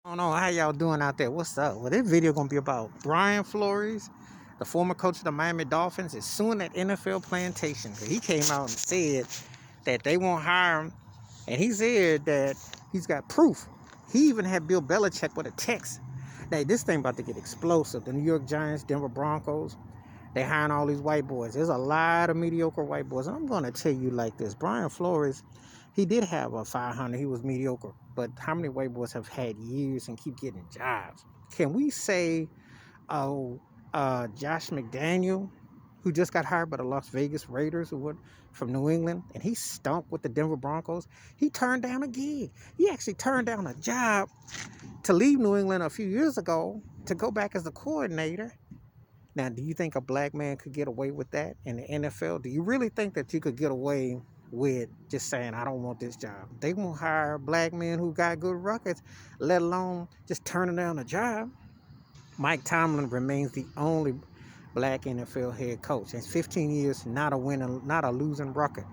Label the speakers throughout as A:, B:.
A: I don't know how y'all doing out there. What's up? Well, this video gonna be about Brian Flores, the former coach of the Miami Dolphins, is suing that NFL Plantation. He came out and said that they won't hire him, and he said that he's got proof. He even had Bill Belichick with a text. Now this thing about to get explosive. The New York Giants, Denver Broncos, they hiring all these white boys. There's a lot of mediocre white boys. And I'm gonna tell you like this: Brian Flores, he did have a 500. He was mediocre. But how many white boys have had years and keep getting jobs? Can we say, oh, Josh McDaniel, who just got hired by the Las Vegas Raiders, who went from New England, and he stunk with the Denver Broncos. He turned down a gig. He actually turned down a job to leave New England a few years ago to go back as the coordinator. Now, do you think a black man could get away with that in the NFL? Do you really think that you could get away with just saying, I don't want this job? They won't hire black men who got good records, let alone just turning down a job. Mike Tomlin remains the only black NFL head coach. It's 15 years, not a winning, not a losing record.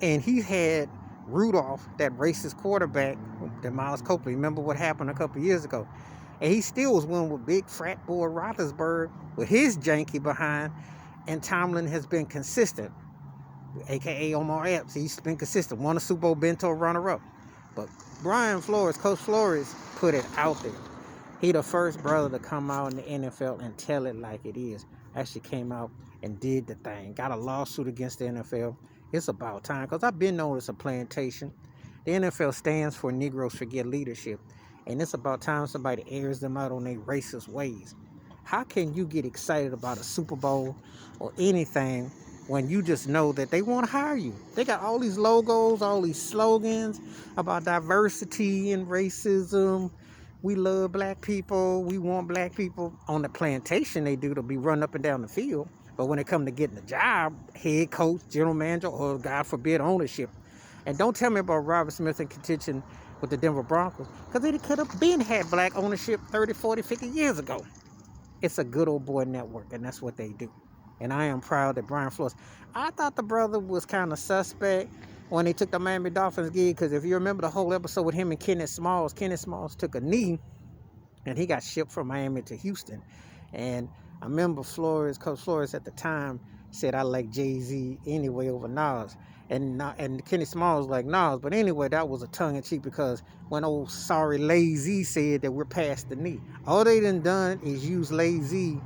A: And he had Rudolph, that racist quarterback, that Miles Copley. Remember what happened a couple years ago? And he still was winning with big frat boy Roethlisberger with his janky behind. And Tomlin has been consistent, aka Omar Epps. He's been consistent. Won a Super Bowl bento runner-up. But Brian Flores, Coach Flores, put it out there. He the first brother to come out in the NFL and tell it like it is. Actually came out and did the thing. Got a lawsuit against the NFL. It's about time, because I've been known as a plantation. The NFL stands for Negroes Forget Leadership. And it's about time somebody airs them out on their racist ways. How can you get excited about a Super Bowl or anything when you just know that they want to hire you? They got all these logos, all these slogans about diversity and racism. We love black people. We want black people. On the plantation, they do to be run up and down the field. But when it comes to getting a job, head coach, general manager, or God forbid, ownership. And don't tell me about Robert Smith and contention with the Denver Broncos, because they could have been had black ownership 30, 40, 50 years ago. It's a good old boy network, and that's what they do. And I am proud that Brian Flores, I thought the brother was kind of suspect when he took the Miami Dolphins gig, because if you remember the whole episode with him and Kenneth Smalls took a knee, and he got shipped from Miami to Houston. And I remember Coach Flores at the time said, I like Jay-Z anyway over Nas. And Kenny Smalls was like Nas. But anyway, that was a tongue-in-cheek, because when old sorry Lazy said that we're past the knee. All they done is use Lazy,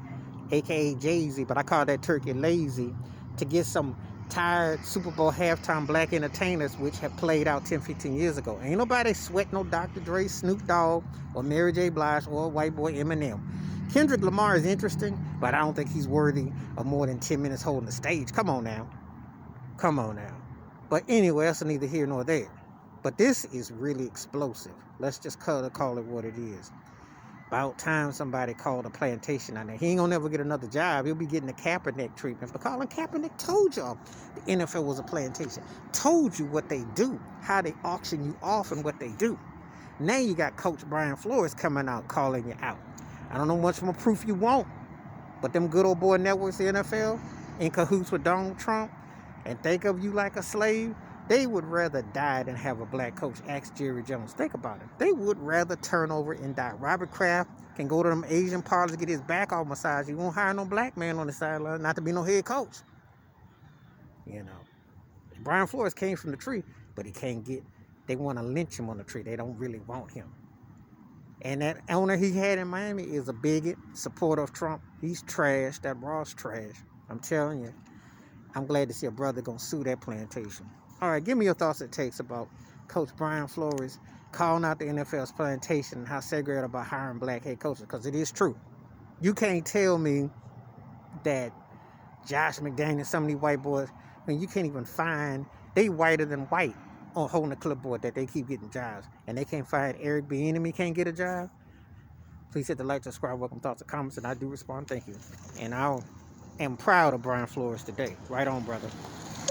A: a.k.a. Jay-Z, but I call that turkey lazy, to get some tired Super Bowl halftime black entertainers, which have played out 10, 15 years ago. Ain't nobody sweat no Dr. Dre, Snoop Dogg, or Mary J. Blige, or white boy Eminem. Kendrick Lamar is interesting, but I don't think he's worthy of more than 10 minutes holding the stage. Come on now. But anyway, that's neither here nor there. But this is really explosive. Let's just call it what it is. About time somebody called a plantation on there. He ain't gonna never get another job. He'll be getting the Kaepernick treatment. But Colin Kaepernick told y'all the NFL was a plantation. Told you what they do, how they auction you off, and what they do. Now you got Coach Brian Flores coming out calling you out. I don't know much more proof you want, but them good old boy networks, the NFL, in cahoots with Donald Trump, and think of you like a slave. They would rather die than have a black coach. Ask Jerry Jones. Think about it. They would rather turn over and die. Robert Kraft can go to them Asian parlors to get his back all massaged. He won't hire no black man on the sideline, not to be no head coach. You know, Brian Flores came from the tree, but he can't get. They want to lynch him on the tree. They don't really want him. And that owner he had in Miami is a bigot, supporter of Trump. He's trash. That Ross trash. I'm telling you. I'm glad to see a brother gonna sue that plantation. All right, give me your thoughts and takes about Coach Brian Flores calling out the NFL's plantation and how segregated about hiring black head coaches, because it is true. You can't tell me that Josh McDaniel, some of these white boys, I mean, you can't even find, they whiter than white on holding the clipboard, that they keep getting jobs. And they can't find Eric Bieniemy can't get a job. Please hit the like, subscribe, welcome thoughts and comments, and I do respond. Thank you. And I am proud of Brian Flores today. Right on, brother.